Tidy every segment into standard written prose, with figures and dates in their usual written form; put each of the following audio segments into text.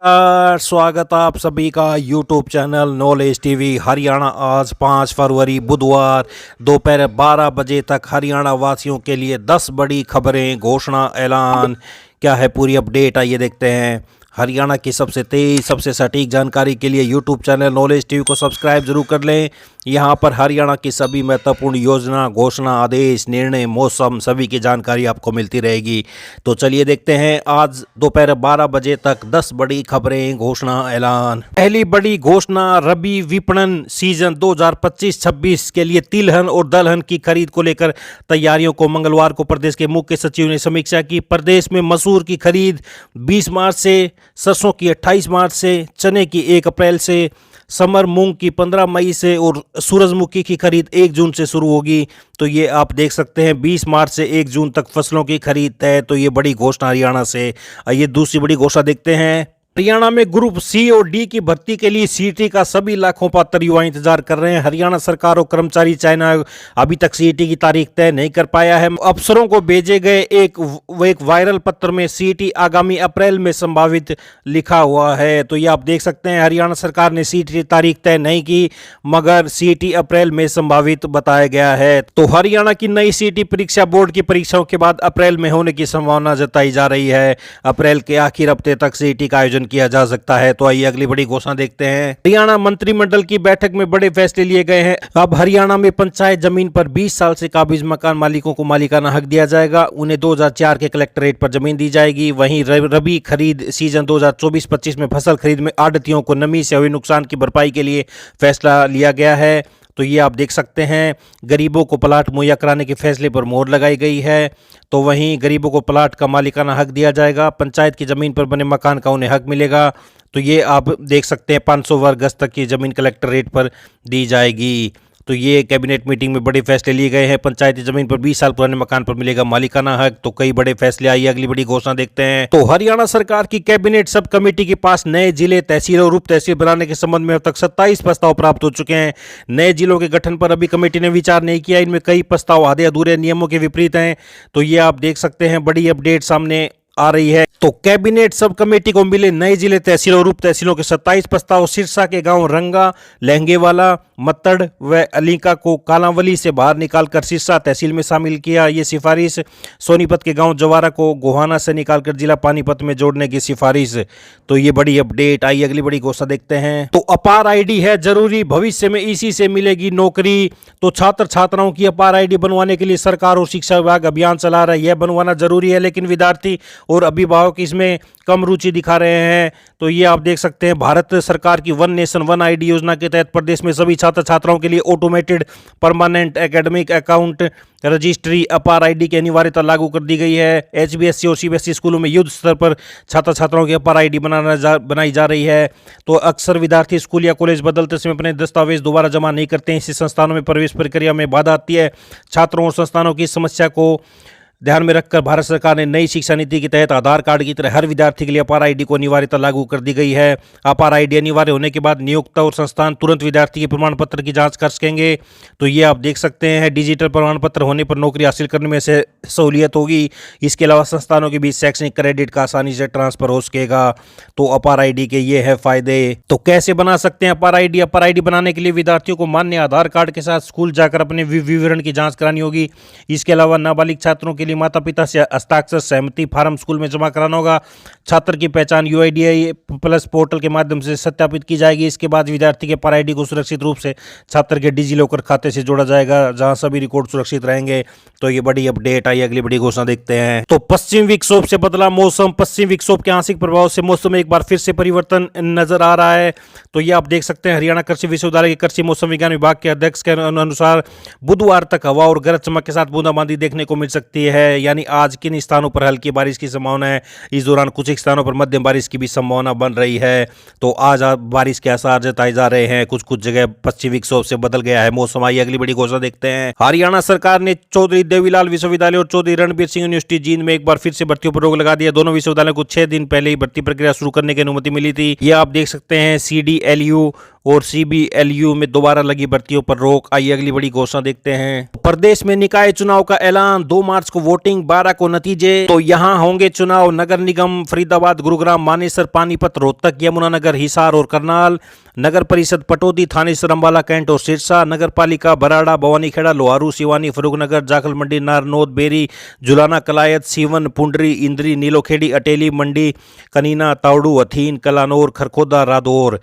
स्वागत आप सभी का YouTube channel knowledge TV Haryana. आज 5 फरवरी बुधवार दोपहर 12 बजे तक हरियाणा वासियों के लिए 10 बड़ी खबरें, घोषणा, ऐलान। क्या है पूरी अपडेट, आइए देखते हैं। हरियाणा की सबसे तेज, सबसे सटीक जानकारी के लिए यूट्यूब चैनल नॉलेज टीवी को सब्सक्राइब जरूर कर लें। यहाँ पर हरियाणा की सभी महत्वपूर्ण योजना, घोषणा, आदेश, निर्णय, मौसम सभी की जानकारी आपको मिलती रहेगी। तो चलिए देखते हैं आज दोपहर 12 बजे तक 10 बड़ी खबरें, घोषणा, ऐलान। पहली बड़ी घोषणा, रबी विपणन सीजन 2025-26 के लिए तिलहन और दलहन की खरीद को लेकर तैयारियों को मंगलवार को प्रदेश के मुख्य सचिव ने समीक्षा की। प्रदेश में मसूर की खरीद 20 मार्च से, सरसों की 28 मार्च से, चने की 1 अप्रैल से, समर मूंग की 15 मई से और सूरजमुखी की खरीद 1 जून से शुरू होगी। तो ये आप देख सकते हैं 20 मार्च से 1 जून तक फसलों की खरीद तय। तो ये बड़ी घोषणा हरियाणा से। ये दूसरी बड़ी घोषणा देखते हैं। हरियाणा में ग्रुप सी और डी की भर्ती के लिए सीईटी का सभी लाखों पात्र युवा इंतजार कर रहे हैं। हरियाणा सरकार और कर्मचारी चयन आयोग अभी तक सीईटी की तारीख तय नहीं कर पाया है। अफसरों को भेजे गए एक वायरल पत्र में सीईटी आगामी अप्रैल में संभावित लिखा हुआ है। तो ये आप देख सकते हैं हरियाणा सरकार ने सीईटी की तारीख तय नहीं की, मगर सीईटी अप्रैल में संभावित बताया गया है। तो हरियाणा की नई सीईटी परीक्षा बोर्ड की परीक्षाओं के बाद अप्रैल में होने की संभावना जताई जा रही है। अप्रैल के आखिर हफ्ते तक सीईटी का आयोजन किया जा सकता है। तो आइए अगली बड़ी घोषणा देखते हैं। हरियाणा मंत्रिमंडल की बैठक में बड़े फैसले लिए गए हैं। अब हरियाणा में पंचायत जमीन पर 20 साल से काबिज मकान मालिकों को मालिकाना हक दिया जाएगा। उन्हें 2004 के कलेक्टरेट पर जमीन दी जाएगी। वहीं रबी खरीद सीजन 2024-25 में फसल खरीद में आढ़तियों को नमी से हुए नुकसान की भरपाई के लिए फैसला लिया गया है। तो ये आप देख सकते हैं गरीबों को प्लाट मुहैया कराने के फैसले पर मोहर लगाई गई है। तो वहीं गरीबों को प्लाट का मालिकाना हक दिया जाएगा। पंचायत की ज़मीन पर बने मकान का उन्हें हक मिलेगा। तो ये आप देख सकते हैं 500 वर्ग गज तक की ज़मीन कलेक्टर रेट पर दी जाएगी। तो ये कैबिनेट मीटिंग में बड़े फैसले लिए गए हैं। पंचायती जमीन पर 20 साल पुराने मकान पर मिलेगा मालिकाना हक। तो कई बड़े फैसले आई। अगली बड़ी घोषणा देखते हैं। तो हरियाणा सरकार की कैबिनेट सब कमेटी के पास नए जिले, तहसील और उप तहसील बनाने के संबंध में अब तक 27 प्रस्ताव प्राप्त हो चुके हैं। नए जिलों के गठन पर अभी कमेटी ने विचार नहीं किया। इनमें कई प्रस्ताव आधे अधूरे नियमों के विपरीत हैं। तो ये आप देख सकते हैं बड़ी अपडेट सामने आ रही है। तो कैबिनेट सब कमेटी को मिले नए जिले, तहसील और उप तहसीलों के 27 प्रस्ताव। सिरसा के गांव रंगा, लहंगेवाला, मत्तड़ व अलीका को कालांवली से बाहर निकालकर सिरसा तहसील में शामिल किया। ये सिफारिश। सोनीपत के गांव जवारा को गोहाना से निकालकर जिला पानीपत में जोड़ने की सिफारिश। तो ये बड़ी अपडेट आई। अगली बड़ी घोषणा देखते हैं। तो अपार आईडी है जरूरी, भविष्य में इसी से मिलेगी नौकरी। तो छात्र छात्राओं की अपार आईडी बनवाने के लिए सरकार और शिक्षा विभाग अभियान चला रहा है। यह बनवाना जरूरी है, लेकिन विद्यार्थी और अभिभावक इसमें कम रुचि दिखा रहे हैं। तो ये आप देख सकते हैं भारत सरकार की वन नेशन वन आईडी योजना के तहत प्रदेश में सभी छात्र छात्राओं के लिए automated permanent academic account registry अपार आईडी की अनिवार्यता लागू कर दी गई है। एचबीएससी और सीबीएसई स्कूलों में युद्ध स्तर पर छात्र छात्राओं की अपार आईडी बनाई जा रही है। तो अक्सर विद्यार्थी स्कूल या कॉलेज बदलते समय अपने दस्तावेज दोबारा जमा नहीं करते हैं। इससे संस्थानों में प्रवेश प्रक्रिया में बाधा आती है। छात्रों और संस्थानों की समस्या को ध्यान में रखकर भारत सरकार ने नई शिक्षा नीति के तहत आधार कार्ड की तरह हर विद्यार्थी के लिए अपार आईडी को अनिवार्यता लागू कर दी गई है। अपार आईडी अनिवार्य होने के बाद नियोक्ता और संस्थान तुरंत विद्यार्थी के प्रमाण पत्र की जांच कर सकेंगे। तो ये आप देख सकते हैं डिजिटल प्रमाण पत्र होने पर नौकरी हासिल करने में से सहूलियत होगी। इसके अलावा संस्थानों के बीच शैक्षणिक क्रेडिट का आसानी से ट्रांसफर हो सकेगा। तो अपार आईडी के ये है फायदे। तो कैसे बना सकते हैं अपार आईडी? अपार आईडी बनाने के लिए विद्यार्थियों को मान्य आधार कार्ड के साथ स्कूल जाकर अपने विवरण की जाँच करानी होगी। इसके अलावा नाबालिग छात्रों के लिए माता पिता से हस्ताक्षर सहमति फार्म स्कूल में जमा कराना होगा। छात्र की पहचान यूआईडीआई प्लस पोर्टल के माध्यम से सत्यापित की जाएगी। इसके बाद विद्यार्थी के अपार आईडी को सुरक्षित रूप से छात्र के डिजी लॉकर खाते से जोड़ा जाएगा, जहां सभी रिकॉर्ड सुरक्षित रहेंगे। तो ये बड़ी अपडेट आई। अगली बड़ी घोषणा देखते हैं। तो पश्चिम विक्षोभ से बदला मौसम। पश्चिम विक्षोभ के आंशिक प्रभाव से मौसम में एक बार फिर से परिवर्तन नजर आ रहा है। तो ये आप देख सकते हैं हरियाणा कृषि विश्वविद्यालय के कृषि मौसम विज्ञान विभाग के अध्यक्ष के अनुसार बुधवार तक हवा और गरज चमक के साथ बूंदाबांदी देखने को मिल सकती है। यानी आज किन स्थानों पर हल्की बारिश की संभावना है। इस दौरान कुछ स्थानों पर मध्यम बारिश की भी संभावना बन रही है। तो आज बारिश के आसार जताए जा रहे हैं। कुछ कुछ जगह पश्चिमी विक्षोभ से बदल गया है मौसम। आई अगली बड़ी घोषणा देखते हैं। हरियाणा सरकार ने चौधरी देवीलाल विश्वविद्यालय और चौधरी रणबीर सिंह यूनिवर्सिटी जींद में एक बार फिर से भर्तियों पर रोक लगा दिया। दोनों विश्वविद्यालयों को 6 दिन पहले ही भर्ती प्रक्रिया शुरू करने की अनुमति मिली थी। ये आप देख सकते हैं CDLU और CBLU में दोबारा लगी भर्तियों पर रोक। आइए अगली बड़ी घोषणा देखते हैं। प्रदेश में निकाय चुनाव का ऐलान। 2 मार्च को वोटिंग 12 को नतीजे। तो यहाँ होंगे चुनाव नगर निगम फरीदाबाद, गुरुग्राम, मानेसर, पानीपत, रोहतक, यमुनानगर, हिसार और करनाल, नगर परिषद पटौदी, थानेसर, अंबाला कैंट और सिरसा, नगर पालिका बराड़ा, भवानीखेड़ा, लोहारू, सिवानी, फरूखनगर, जाखल मंडी, नारनौद, बेरी, जुलाना, कलायत, सीवन, पुंडरी, इंद्री, नीलोखेड़ी, अटेली, मंडी, कनीना, तावड़ू, हथीन, कलानौर, खरखोदा, रादौर।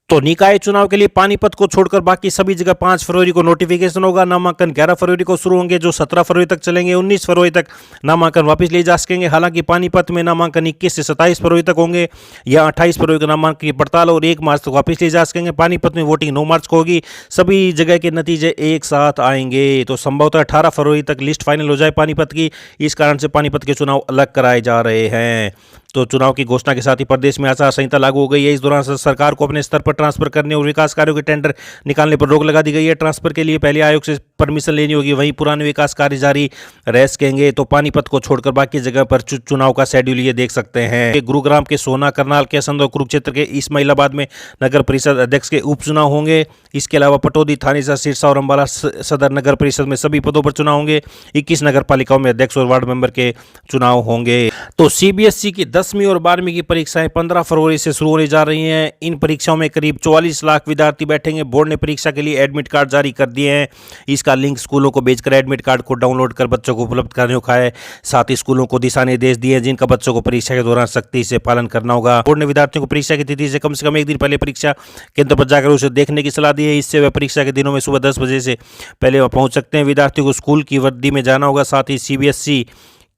तो निकाय चुनाव के लिए पानीपत को छोड़कर बाकी सभी जगह 5 फरवरी को नोटिफिकेशन होगा। नामांकन 11 फरवरी को शुरू होंगे, जो 17 फरवरी तक चलेंगे। 19 फरवरी तक नामांकन वापस लिए जा सकेंगे। हालांकि पानीपत में नामांकन 21 से 27 फरवरी तक होंगे या 28 फरवरी को नामांकन की पड़ताल और 1 मार्च तक वापस लिए जा सकेंगे। पानीपत में वोटिंग 9 मार्च को होगी। सभी जगह के नतीजे एक साथ आएंगे, तो संभवतः 18 फरवरी तक लिस्ट फाइनल हो जाए पानीपत की। इस कारण से पानीपत के चुनाव अलग कराए जा रहे हैं। तो चुनाव की घोषणा के साथ ही प्रदेश में आचार संहिता लागू हो गई है। इस दौरान सरकार को अपने स्तर पर ट्रांसफर करने और विकास कार्यों के टेंडर निकालने पर रोक लगा दी गई है। ट्रांसफर के लिए पहले आयोग से परमिशन लेनी होगी, वहीं पुराने विकास कार्य जारी रह सकेंगे। तो पानीपत को छोड़कर बाकी जगह पर चुनाव का शेड्यूल ये देख सकते हैं। गुरुग्राम के सोना, करनाल, कैसंद और कुरुक्षेत्र के इस्माइलाबाद में नगर परिषद अध्यक्ष के उपचुनाव होंगे। इसके अलावा पटौदी, थानेसर, सिरसा और अंबाला सदर नगर परिषद में सभी पदों पर चुनाव होंगे। 21 नगर पालिकाओं में अध्यक्ष और वार्ड मेंबर के चुनाव होंगे। तो सीबीएसई की 10वीं और 12वीं की परीक्षाएं 15 फरवरी से शुरू होने जा रही हैं। इन परीक्षाओं में करीब 44 लाख विद्यार्थी बैठेंगे। बोर्ड ने परीक्षा के लिए एडमिट कार्ड जारी कर दिए हैं। इसका लिंक स्कूलों को भेजकर एडमिट कार्ड को डाउनलोड कर बच्चों को उपलब्ध कराने को है। साथ ही स्कूलों को दिशा निर्देश दिए जिनका बच्चों को परीक्षा के दौरान सख्ती से पालन करना होगा। बोर्ड ने विद्यार्थियों को परीक्षा की तिथि से कम 1 दिन पहले परीक्षा केंद्र पर जाकर उसे देखने की सलाह दी है। इससे वे परीक्षा के दिनों में सुबह 10 बजे से पहले वह पहुंच सकते हैं। विद्यार्थियों को स्कूल की वर्दी में जाना होगा। साथ ही सीबीएसई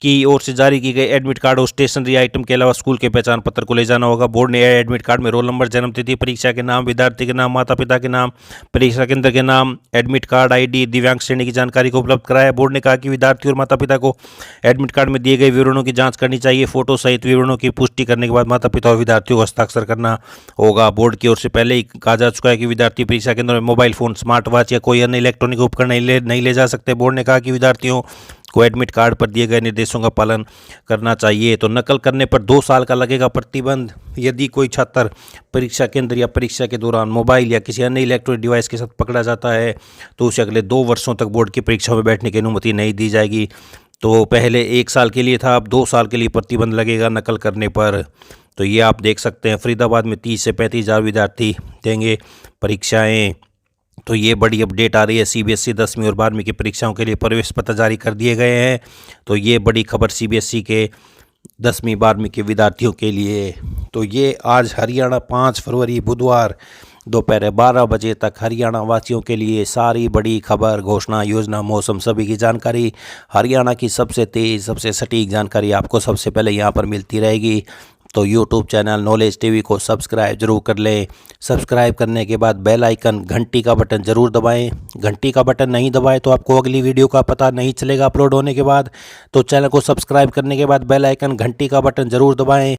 की ओर से जारी की गई एडमिट कार्ड और स्टेशनरी आइटम के अलावा स्कूल के पहचान पत्र को ले जाना होगा। बोर्ड ने एडमिट कार्ड में रोल नंबर, जन्म तिथि, परीक्षा के नाम, विद्यार्थी के नाम, माता पिता के नाम, परीक्षा केंद्र के नाम, एडमिट कार्ड आईडी, दिव्यांग श्रेणी की जानकारी को उपलब्ध कराया। बोर्ड ने कहा कि विद्यार्थी और माता पिता को एडमिट कार्ड में दिए गए विवरणों की जांच करनी चाहिए। फोटो सहित विवरणों की पुष्टि करने के बाद माता पिता और विद्यार्थियों को हस्ताक्षर करना होगा। बोर्ड की ओर से पहले ही कहा जा चुका है कि विद्यार्थी परीक्षा केंद्र में मोबाइल फोन, स्मार्ट वॉच या कोई अन्य इलेक्ट्रॉनिक उपकरण नहीं ले जा सकते। बोर्ड ने कहा कि विद्यार्थियों को एडमिट कार्ड पर दिए गए निर्देशों का पालन करना चाहिए। तो नकल करने पर 2 साल का लगेगा प्रतिबंध। यदि कोई छात्र परीक्षा केंद्र या परीक्षा के दौरान मोबाइल या किसी अन्य इलेक्ट्रॉनिक डिवाइस के साथ पकड़ा जाता है तो उसे अगले 2 वर्षों तक बोर्ड की परीक्षाओं में बैठने की अनुमति नहीं दी जाएगी। तो पहले 1 साल के लिए था, अब 2 साल के लिए प्रतिबंध लगेगा नकल करने पर। तो ये आप देख सकते हैं, फरीदाबाद में 30 से 35 हज़ार विद्यार्थी देंगे परीक्षाएँ। तो ये बड़ी अपडेट आ रही है। सीबीएसई 10वीं और 12वीं की परीक्षाओं के लिए प्रवेश पत्र जारी कर दिए गए हैं। तो ये बड़ी खबर सीबीएसई के 10वीं 12वीं के विद्यार्थियों के लिए। तो ये आज हरियाणा 5 फरवरी बुधवार दोपहर 12 बजे तक हरियाणा वासियों के लिए सारी बड़ी खबर, घोषणा, योजना, मौसम सभी की जानकारी, हरियाणा की सबसे तेज़, सबसे सटीक जानकारी आपको सबसे पहले यहाँ पर मिलती रहेगी। तो यूट्यूब चैनल नॉलेज टीवी को सब्सक्राइब जरूर कर लें। सब्सक्राइब करने के बाद बेल आइकन, घंटी का बटन ज़रूर दबाएं। घंटी का बटन नहीं दबाएं तो आपको अगली वीडियो का पता नहीं चलेगा अपलोड होने के बाद। तो चैनल को सब्सक्राइब करने के बाद बेल आइकन, घंटी का बटन ज़रूर दबाएं।